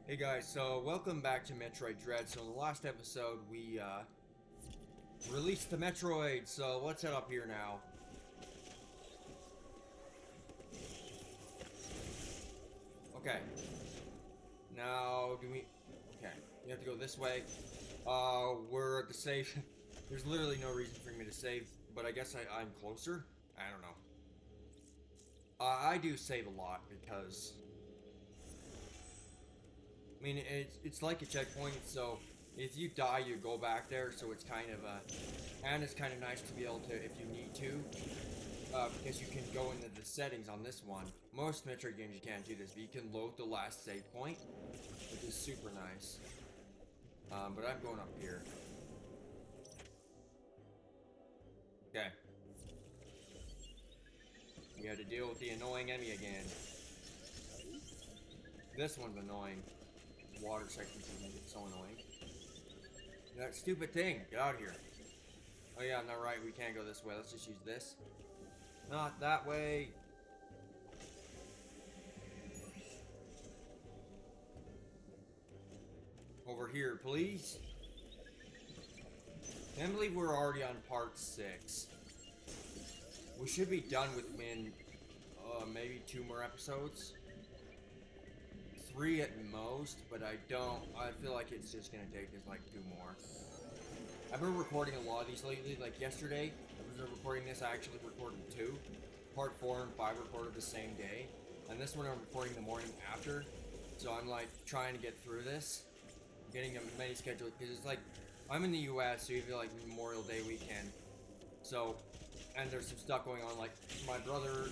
Hey guys, so welcome back to Metroid Dread. So in the last episode, we released the Metroid, so let's head up here now. Okay. Now, okay, we have to go this way. We're at the save. There's literally no reason for me to save, but I guess I'm closer? I don't know. I do save a lot because I mean, it's like a checkpoint, so if you die, you go back there, so it's kind of, and it's kind of nice to be able to, if you need to, because you can go into the settings on this one. Most Metroid games you can't do this, but you can load the last save point, which is super nice. But I'm going up here. Okay. We had to deal with the annoying enemy again. This one's annoying. Water section can get so annoying. That stupid thing! Get out of here. Oh yeah, I'm not right. We can't go this way. Let's just use this. Not that way. Over here, please. Can't believe we're already on part 6. We should be done within maybe 2 more episodes. 3 at most, but I feel like it's just gonna take us like 2 more. I've been recording a lot of these lately. Like yesterday, I was recording this, I actually recorded 2. Part 4 and 5 recorded the same day. And this one I'm recording the morning after. So I'm like trying to get through this. Getting a many scheduled, because it's like, I'm in the US, so you feel like Memorial Day weekend. So, and there's some stuff going on, like my brother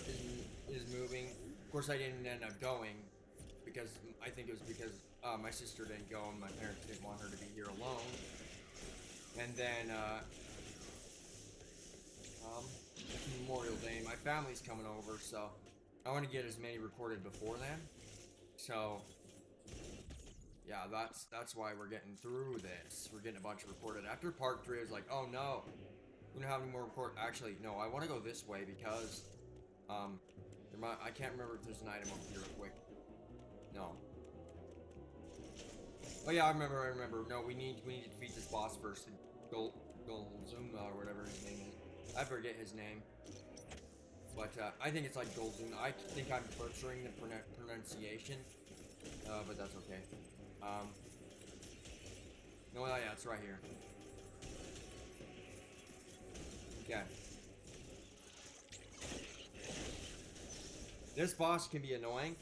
is moving. Of course I didn't end up going. Because I think it was because my sister didn't go and my parents didn't want her to be here alone. And then Memorial Day, my family's coming over, so I want to get as many recorded before then. So yeah, that's why we're getting through this. We're getting a bunch recorded. After part 3, I was like, oh no, we don't have any more record. Actually, no, I want to go this way because I can't remember if there's an item over here real quick. No. Oh yeah, I remember. No, we need to defeat this boss first. Golzuma or whatever his name is. I forget his name. But I think it's like Golzuma. I think I'm butchering the pronunciation. But that's okay. No, yeah, it's right here. Okay. This boss can be annoying.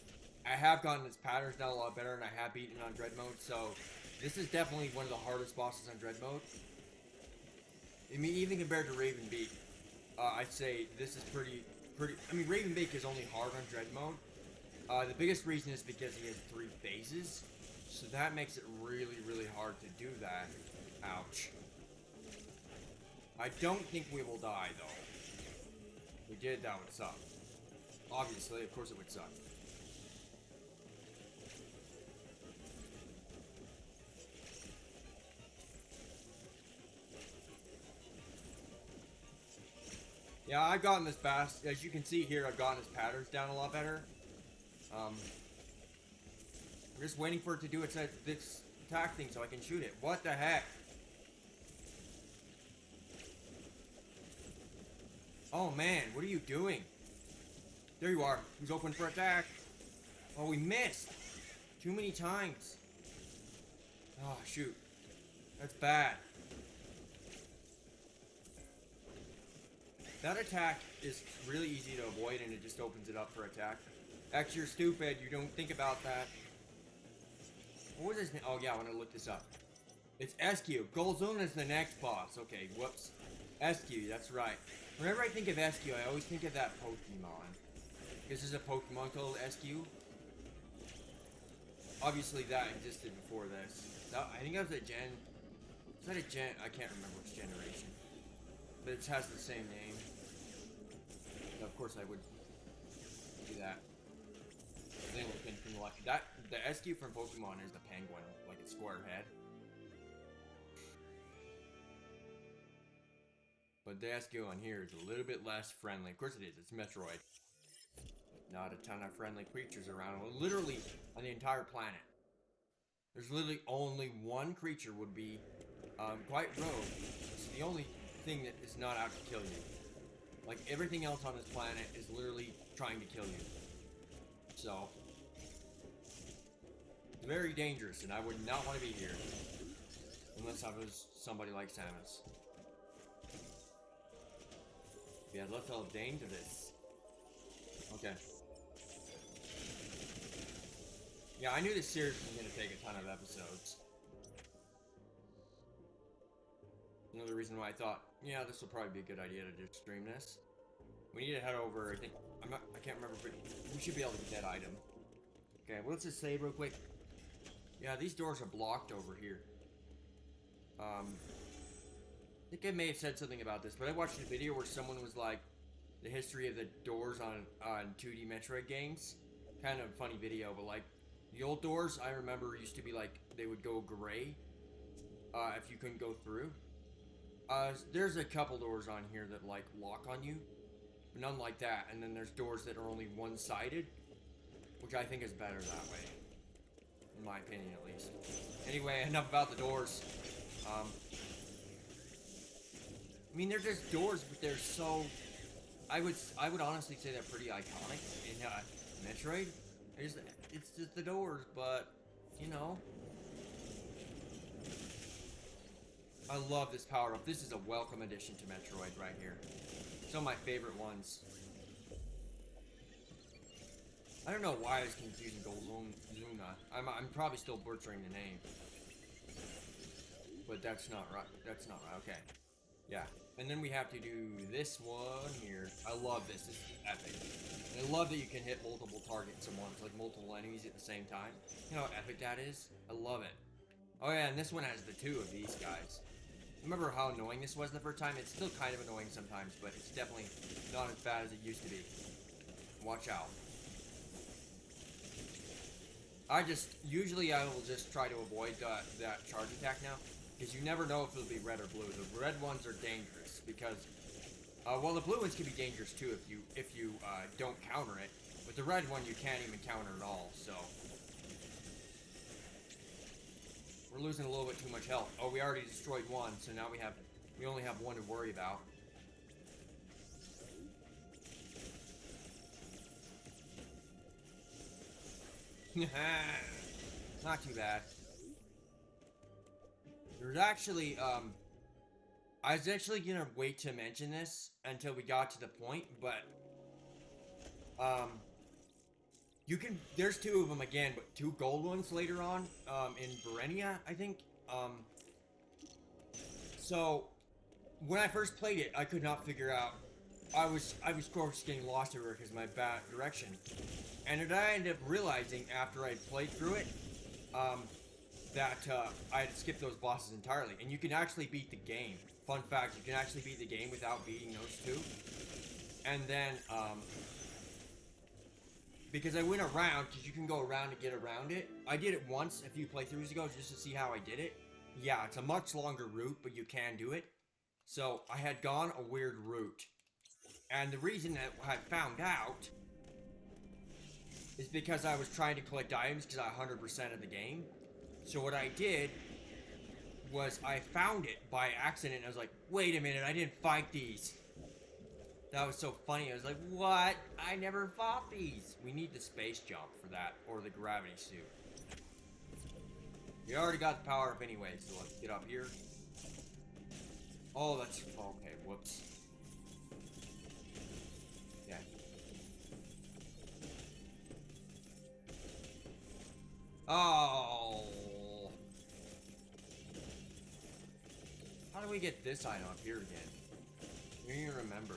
I have gotten its patterns down a lot better, and I have beaten on Dread mode, so this is definitely one of the hardest bosses on Dread mode. I mean, even compared to Raven Beak, I'd say this is pretty. I mean, Raven Beak is only hard on Dread mode. The biggest reason is because he has 3 phases, so that makes it really, really hard to do that. Ouch. I don't think we will die, though. If we did, that would suck. Obviously, of course it would suck. Yeah, I've gotten this fast. As you can see here, I've gotten his patterns down a lot better. I'm just waiting for it to do its this attack thing so I can shoot it. What the heck? Oh man, what are you doing? There you are. He's open for attack. Oh, we missed. Too many times. Oh, shoot. That's bad. That attack is really easy to avoid and it just opens it up for attack. Actually, you're stupid. You don't think about that. What was his name? Oh, yeah, I want to look this up. It's SQ. Golzone is the next boss. Okay, whoops. SQ, that's right. Whenever I think of SQ, I always think of that Pokemon. This is a Pokemon called SQ. Obviously, that existed before this. I think that was a gen... Is that a gen... I can't remember which generation. But it has the same name. So of course I would do that. They look anything like that. The SQ from Pokemon is the penguin, like a square head. But the SQ on here is a little bit less friendly. Of course it is. It's Metroid. Not a ton of friendly creatures around. Literally on the entire planet. There's literally only one creature would be quite rogue. It's the only thing that is not out to kill you. Like, everything else on this planet is literally trying to kill you. So, it's very dangerous, and I would not want to be here. Unless I was somebody like Samus. Yeah, let's all Dane to this. Okay. Yeah, I knew this series was going to take a ton of episodes. Another reason why I thought, yeah, this will probably be a good idea to just stream this. We need to head over, I think, I can't remember, but we should be able to get that item. Okay, well, let's just save real quick. Yeah, these doors are blocked over here. I think I may have said something about this, but I watched a video where someone was like, the history of the doors on 2D Metroid games. Kind of a funny video, but like, the old doors, I remember, used to be like, they would go gray if you couldn't go through. There's a couple doors on here that like lock on you, but none like that. And then there's doors that are only one-sided, which I think is better that way, in my opinion at least. Anyway, enough about the doors. I mean, they're just doors, but they're so... I would honestly say they're pretty iconic in Metroid. It's just the doors, but, you know. I love this power-up. This is a welcome addition to Metroid right here. Some of my favorite ones. I don't know why I was confusing Golzuna. I'm probably still butchering the name. But that's not right. That's not right. Okay. Yeah. And then we have to do this one here. I love this. This is epic. And I love that you can hit multiple targets at once, like multiple enemies at the same time. You know how epic that is? I love it. Oh yeah, and this one has the two of these guys. Remember how annoying this was the first time? It's still kind of annoying sometimes, but it's definitely not as bad as it used to be. Watch out. Usually I will just try to avoid that charge attack now, because you never know if it'll be red or blue. The red ones are dangerous, because, well, the blue ones can be dangerous too if you don't counter it, but the red one you can't even counter at all, so. We're losing a little bit too much health. Oh, we already destroyed one, so now we only have one to worry about. Not too bad. There's actually, I was actually gonna wait to mention this until we got to the point, but, there's two of them again, but two gold ones later on, in Verenia, I think. So, when I first played it, I could not figure out, I was of course getting lost everywhere because of my bad direction. And then I ended up realizing after I played through it, that, I had skipped those bosses entirely. And you can actually beat the game. Fun fact, you can actually beat the game without beating those two. And then, because I went around, because you can go around to get around it. I did it once a few playthroughs ago just to see how I did it. Yeah, it's a much longer route, but you can do it. So, I had gone a weird route. And the reason that I found out is because I was trying to collect items because I 100% of the game. So what I did was I found it by accident. I was like, wait a minute, I didn't fight these. That was so funny. I was like, what? I never fought these. We need the space jump for that, or the gravity suit. We already got the power up anyway, so let's get up here. Oh, that's... okay, whoops. Yeah. Oh. How do we get this item up here again? I don't even remember.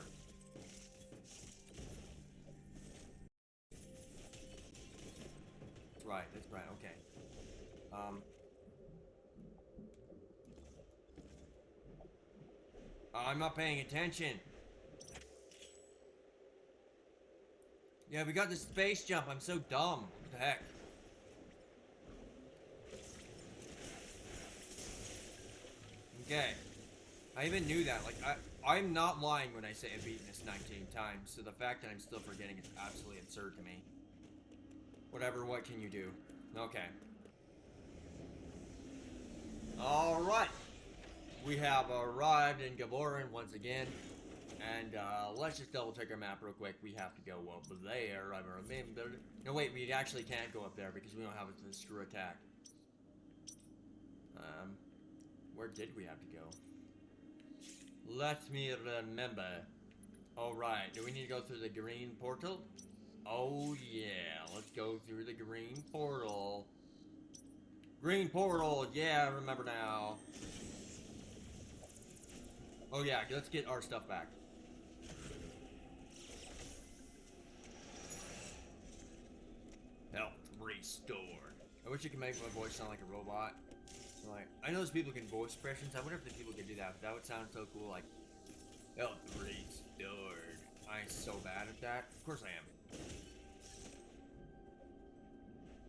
That's right, that's right, okay. I'm not paying attention. Yeah, we got the space jump. I'm so dumb. What the heck? Okay. I even knew that. Like, I'm not lying when I say I've beaten this 19 times, so the fact that I'm still forgetting is absolutely absurd to me. Whatever, what can you do? Okay. Alright. We have arrived in Gaboran once again. And let's just double check our map real quick. We have to go up there. I remember. No, wait, we actually can't go up there because we don't have a screw attack. Where did we have to go? Let me remember. Alright, do we need to go through the green portal? Oh yeah, let's go through the green portal. Green portal, yeah, I remember now. Oh yeah, let's get our stuff back. Health restored. I wish you could make my voice sound like a robot. Like, I know those people can voice expressions. I wonder if the people can do that. That would sound so cool. Like, health restored. I'm so bad at that. Of course I am.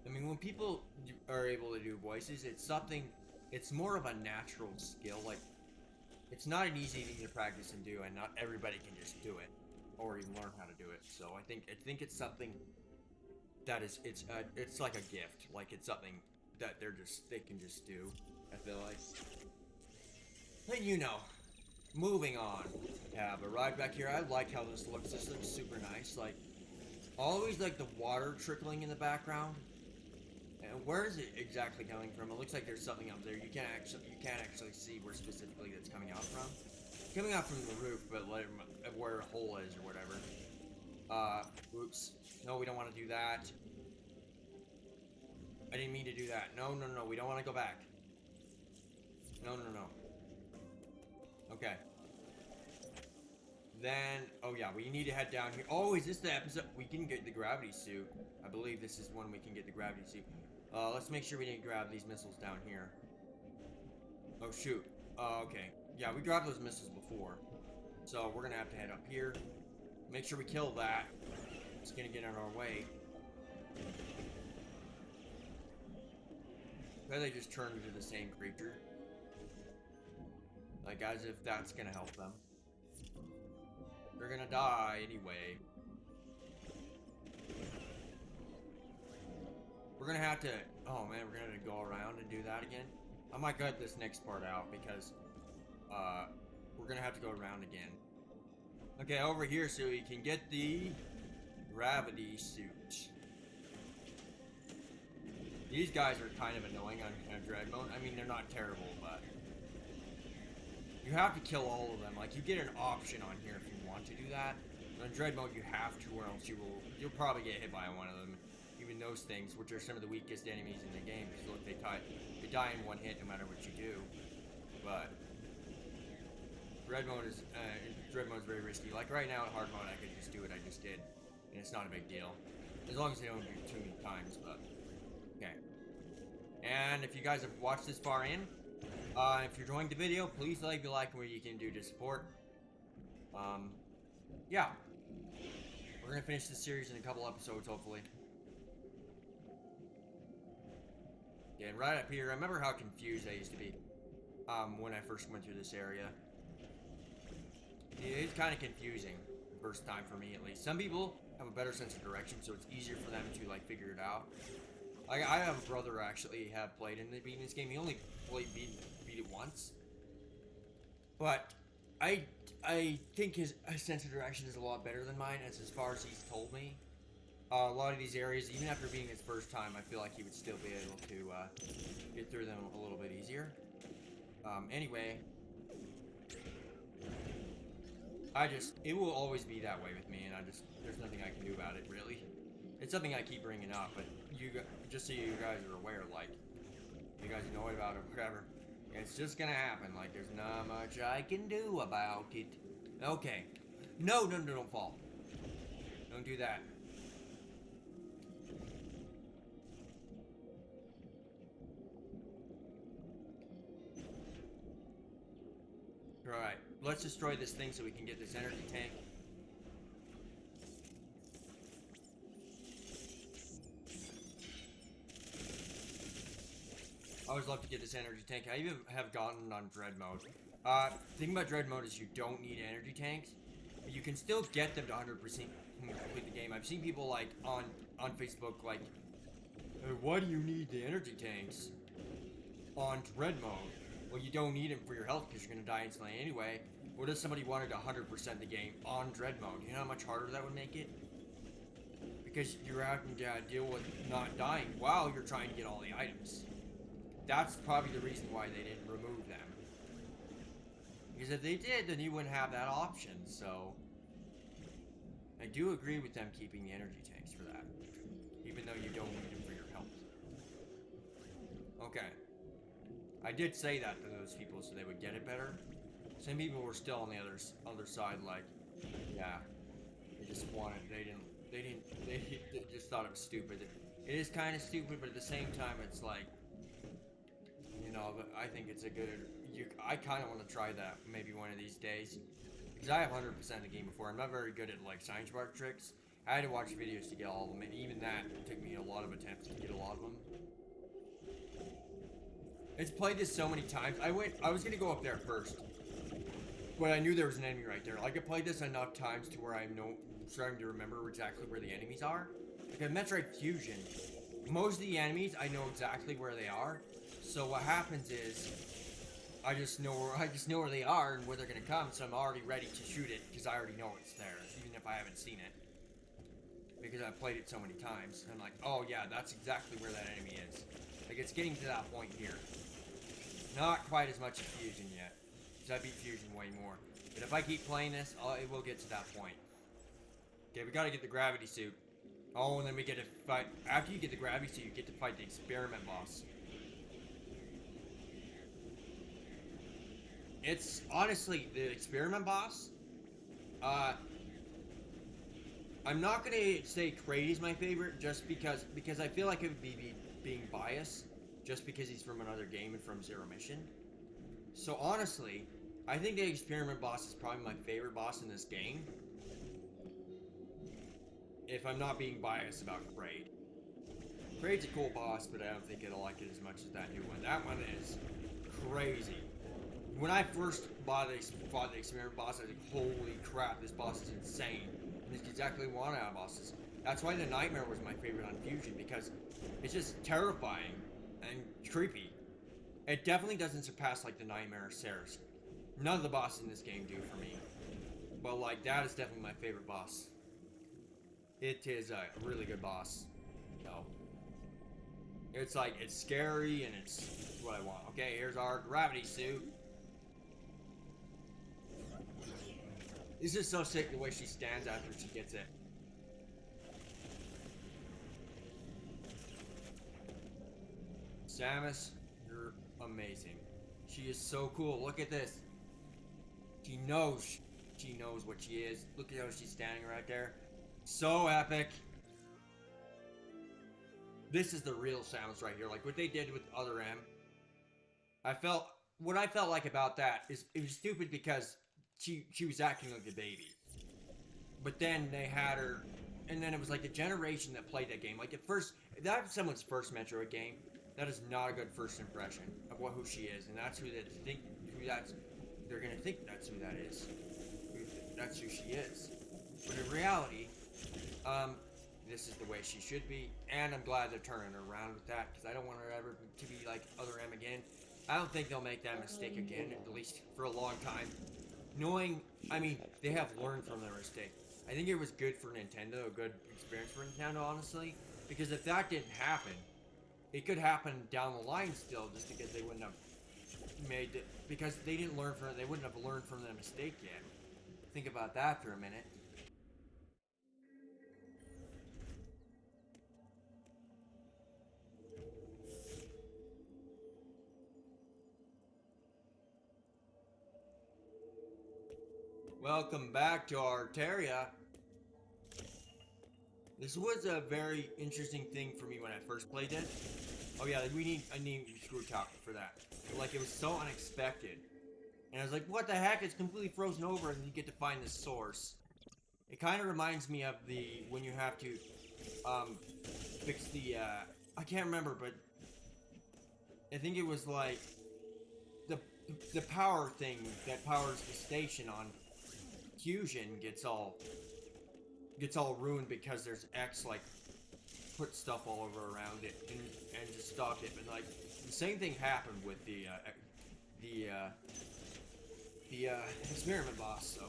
I mean, when people are able to do voices, it's something. It's more of a natural skill. Like, it's not an easy thing to practice and do, and not everybody can just do it, or even learn how to do it. So I think it's something that is it's like a gift. Like, it's something that they can just do. I feel like. But you know, moving on. Yeah, but right back here, I like how this looks. This looks super nice. Like, always like the water trickling in the background. And where is it exactly coming from? It looks like there's something up there. You can't actually see where specifically that's coming out from. It's coming out from the roof, but like, where a hole is or whatever. Oops. No, we don't want to do that. I didn't mean to do that. No, we don't want to go back. No. Okay. Then, oh yeah, we need to head down here. Oh, is this the episode? We can get the gravity suit. I believe this is when we can get the gravity suit. Let's make sure we didn't grab these missiles down here. Oh, shoot. Okay. Yeah, we grabbed those missiles before. So, we're gonna have to head up here. Make sure we kill that. It's gonna get in our way. Why they just turn into the same creature? Like, as if that's gonna help them. They're gonna die anyway. We're gonna have to... Oh man, we're gonna have to go around and do that again. I might cut this next part out because... we're gonna have to go around again. Okay, over here so we can get the... gravity suit. These guys are kind of annoying on Dread mode. I mean, they're not terrible, but... You have to kill all of them. Like, you get an option on here if you want to do that. On Dread mode, you have to, or else you'll probably get hit by one of them. Even those things, which are some of the weakest enemies in the game, because look, they die in one hit no matter what you do. But Dread mode is very risky. Like right now in hard mode, I could just do what I just did, and it's not a big deal, as long as they don't do it too many times. But okay. And if you guys have watched this far in, if you're enjoying the video, please leave a like where you can do to support. Yeah. We're gonna finish this series in a couple episodes, hopefully. Yeah, and right up here, I remember how confused I used to be when I first went through this area. It's kind of confusing, first time for me at least. Some people have a better sense of direction, so it's easier for them to like figure it out. I have a brother who actually have played in this game. He only beat it once, but I think his sense of direction is a lot better than mine, as far as he's told me. A lot of these areas, even after beating his first time, I feel like he would still be able to get through them a little bit easier. Anyway, it will always be that way with me, and there's nothing I can do about it, really. It's something I keep bringing up, but just so you guys are aware, like, you guys know about it, whatever. It's just gonna happen, like, there's not much I can do about it. Okay. No, don't fall. Don't do that. Alright, let's destroy this thing so we can get this energy tank. I always love to get this energy tank. I even have gotten on Dread mode. The thing about Dread mode is you don't need energy tanks, but you can still get them to 100% complete the game. I've seen people like on Facebook like, why do you need the energy tanks on Dread mode? Well, you don't need him for your health because you're going to die instantly anyway. What if somebody wanted to 100% the game on Dread mode? You know how much harder that would make it? Because you're having to deal with not dying while you're trying to get all the items. That's probably the reason why they didn't remove them. Because if they did, then you wouldn't have that option, so... I do agree with them keeping the energy tanks for that. Even though you don't need them for your health. Okay. I did say that to those people so they would get it better. Some people were still on the other side, like, yeah, they just wanted, they just thought it was stupid. It is kind of stupid, but at the same time, it's like, you know, I think it's a good, I kind of want to try that maybe one of these days. Because I have 100% of the game before. I'm not very good at, like, science bar tricks. I had to watch videos to get all of them, and even that took me a lot of attempts to get a lot of them. It's played this so many times. I was gonna go up there first, but I knew there was an enemy right there. Like, I played this enough times to where I'm starting to remember exactly where the enemies are. Like in Metroid Fusion, most of the enemies I know exactly where they are. So what happens is, I just know where they are and where they're gonna come. So I'm already ready to shoot it because I already know it's there, even if I haven't seen it. Because I've played it so many times. And I'm like, oh yeah, that's exactly where that enemy is. Like, it's getting to that point here. Not quite as much as Fusion yet, because I beat Fusion way more. But if I keep playing this, it will get to that point. Okay, we gotta get the gravity suit. Oh, and then we get to fight. After you get the gravity suit, you get to fight the experiment boss. It's honestly the experiment boss. I'm not gonna say Kraid is my favorite, just because I feel like it would be being biased. Just because he's from another game and from Zero Mission. So honestly, I think the experiment boss is probably my favorite boss in this game. If I'm not being biased about Kraid. Kraid's a cool boss, but I don't think it'll like it as much as that new one. That one is crazy. When I first fought the experiment boss, I was like, holy crap, this boss is insane. And it's exactly one out of bosses. That's why the Nightmare was my favorite on Fusion, because it's just terrifying. And creepy. It definitely doesn't surpass like the Nightmare or Ceres. None of the bosses in this game do for me. But like, that is definitely my favorite boss. It is a really good boss. So it's like, it's scary and it's what I want. Okay, here's our gravity suit. This is so sick the way she stands after she gets it. Samus, you're amazing. She is so cool. Look at this. She knows what she is. Look at how she's standing right there. So epic. This is the real Samus right here. Like what they did with Other M. What I felt like about that is it was stupid because she was acting like a baby. But then they had her, and then it was like the generation that played that game. Like at first, if that was someone's first Metroid game, that is not a good first impression of who she is, and that's they're gonna think that's who that is. That's who she is. But in reality, this is the way she should be, and I'm glad they're turning her around with that, because I don't want her ever to be like Other M again. I don't think they'll make that mistake again, at least for a long time. They have learned from their mistake. I think it was good for Nintendo, a good experience for Nintendo, honestly, because if that didn't happen, it could happen down the line still, just because they wouldn't have made it, because they didn't learn from it, they wouldn't have learned from their mistake yet. Think about that for a minute. Welcome back to Arteria. This was a very interesting thing for me when I first played it. Oh yeah, I need screw top for that. Like, it was so unexpected. And I was like, what the heck? It's completely frozen over, and you get to find the source. It kind of reminds me of when you have to, fix the, I can't remember, but I think it was like, the power thing that powers the station on Fusion gets all ruined because there's X, like, put stuff all over around it and just stopped it. But like the same thing happened with the the experiment boss. So,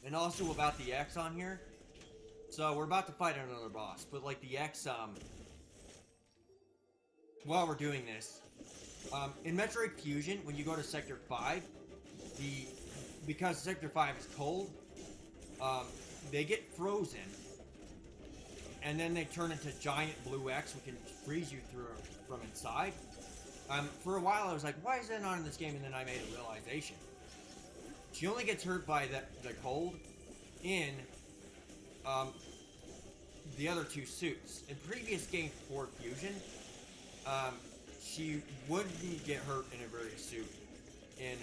and also about the X on here. So we're about to fight another boss, but like the X, while we're doing this, in Metroid Fusion, when you go to Sector 5, because Sector 5 is cold, they get frozen, and then they turn into giant blue X, which can freeze you through from inside. For a while I was like, why is that not in this game? And then I made a realization. She only gets hurt by the cold in the other two suits. In previous games before Fusion, she wouldn't get hurt in a very suit in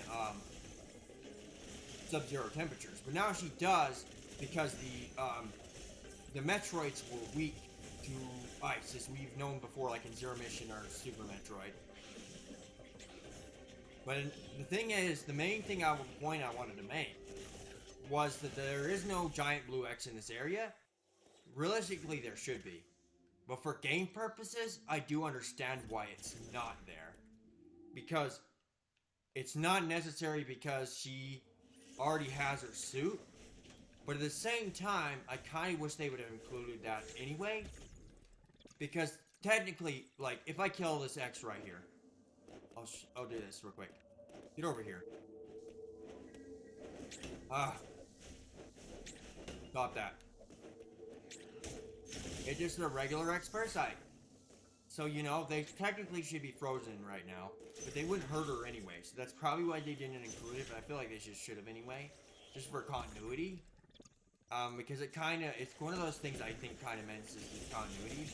sub-zero temperatures, but now she does because the Metroids were weak to ice, as we've known before, like in Zero Mission or Super Metroid. But the thing is, the main point I wanted to make was that there is no giant blue X in this area. Realistically, there should be. But for game purposes, I do understand why it's not there. Because it's not necessary because she already has her suit. But at the same time, I kind of wish they would have included that anyway. Because technically, like, if I kill this X right here, I'll do this real quick. Get over here. Got that. It's just a regular X parasite. So, you know, they technically should be frozen right now, but they wouldn't hurt her anyway. So that's probably why they didn't include it, but I feel like they just should have anyway. Just for continuity. Because it's one of those things I think kind of messes with continuity.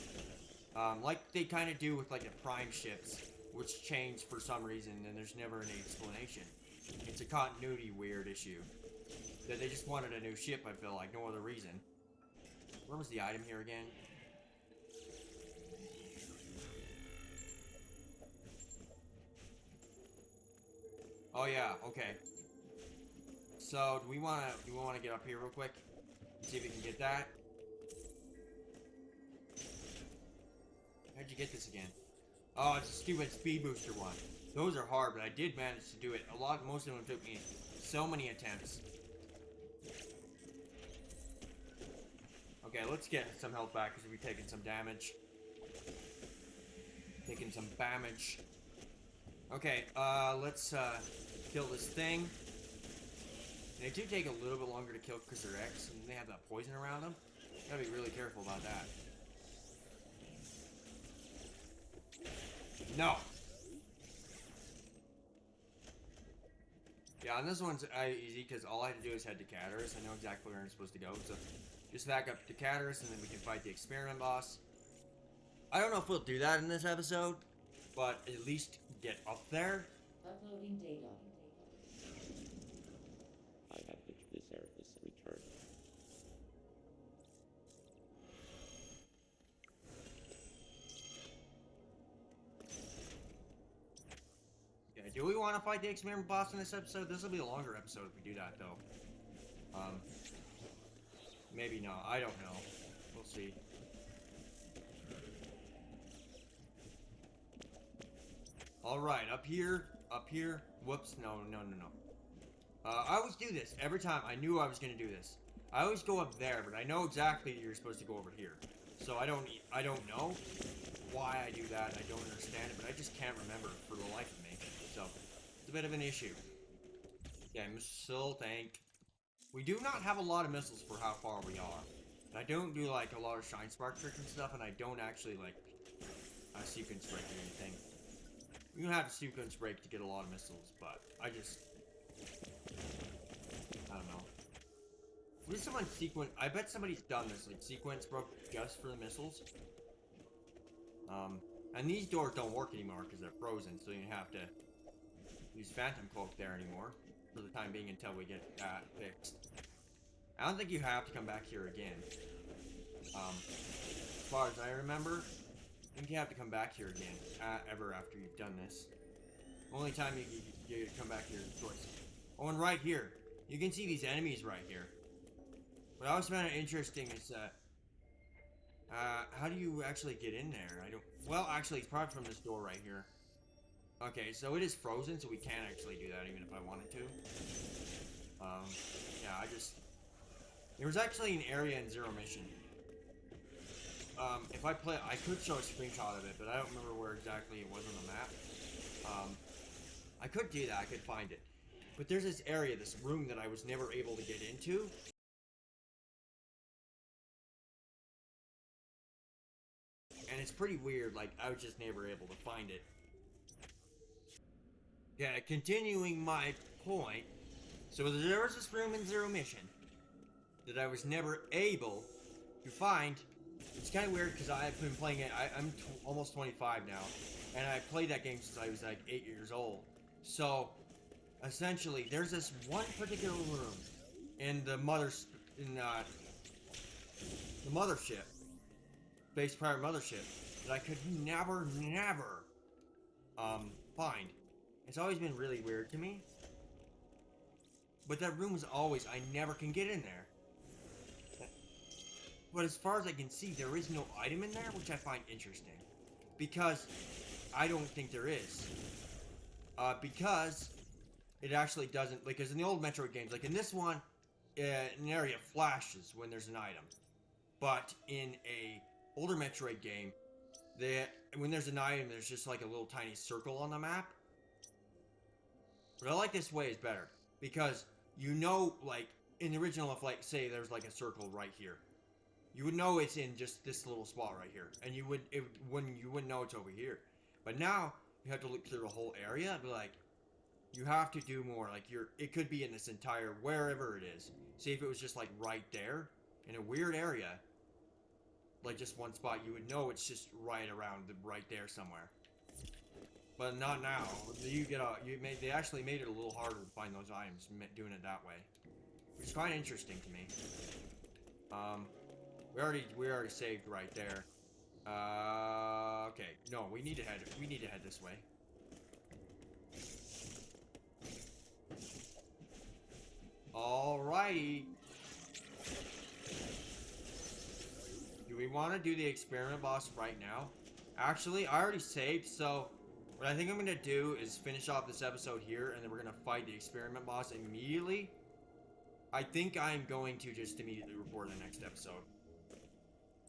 Like they kind of do with like the Prime ships, which change for some reason, and there's never any explanation. It's a continuity weird issue. That they just wanted a new ship, I feel like, no other reason. Where was the item here again? Oh yeah, okay. So do we wanna get up here real quick? See if we can get that. How'd you get this again? Oh, it's a stupid speed booster one. Those are hard, but I did manage to do it. Most of them took me so many attempts. Okay, let's get some health back because we've taken some damage. Taking some damage. Okay, let's kill this thing. They do take a little bit longer to kill because they're X and they have that poison around them. Gotta be really careful about that. No! Yeah, and this one's easy because all I have to do is head to Cataris. I know exactly where I'm supposed to go, so just back up to Cataris and then we can fight the experiment boss. I don't know if we'll do that in this episode, but at least get up there. Uploading data. I have reached the surface. Return. Okay, do we want to fight the experiment boss in this episode? This will be a longer episode if we do that, though. Maybe not. I don't know. We'll see. Alright, up here. Whoops, no. I always do this. Every time I knew I was going to do this. I always go up there, but I know exactly you're supposed to go over here. So I don't know why I do that. I don't understand it, but I just can't remember for the life of me. So, it's a bit of an issue. Okay, missile tank. We do not have a lot of missiles for how far we are. And I don't do, like, a lot of shine spark tricks and stuff, and I don't actually, like, sequence break or anything. You don't have to sequence break to get a lot of missiles, but I don't know. What is someone sequence? I bet somebody's done this, like sequence broke just for the missiles. And these doors don't work anymore because they're frozen, so you have to use Phantom Cloak there anymore for the time being until we get that fixed. I don't think you have to come back here again. As far as I remember, I think you have to come back here again, ever after you've done this. Only time you come back here is choice. Oh, and right here, you can see these enemies right here. What I always found interesting is, how do you actually get in there? Well, actually, it's probably from this door right here. Okay, so it is frozen, so we can't actually do that even if I wanted to. Yeah, there was actually an area in Zero Mission. If I play, I could show a screenshot of it, but I don't remember where exactly it was on the map. I could do that, I could find it. But there's this area, this room that I was never able to get into. And it's pretty weird, like, I was just never able to find it. Yeah, continuing my point. So there was this room in Zero Mission that I was never able to find. It's kind of weird because I've been playing it. I'm almost 25 now, and I played that game since I was like 8 years old. So essentially, there's this one particular room in the mothership, base pirate mothership, that I could never find. It's always been really weird to me. But that room is always, I never can get in there. But as far as I can see, there is no item in there, which I find interesting. Because I don't think there is. Because it actually doesn't, because in the old Metroid games, like in this one, an area flashes when there's an item. But in a older Metroid game, when there's an item, there's just like a little tiny circle on the map. But I like this way is better. Because you know, like, in the original, if, like, say there's, like, a circle right here, you would know it's in just this little spot right here. And you wouldn't know it's over here. But now, you have to look through the whole area and be like, you have to do more. Like, it could be in this entire, wherever it is. See, if it was just, like, right there, in a weird area, like, just one spot, you would know it's just right around, right there somewhere. But not now. They actually made it a little harder to find those items, doing it that way, which is quite interesting to me. We already saved right there. Okay. No, we need to head this way. Alrighty. Do we want to do the experiment boss right now? Actually, I already saved, so what I think I'm going to do is finish off this episode here, and then we're going to fight the experiment boss immediately. I think I'm going to just immediately record the next episode.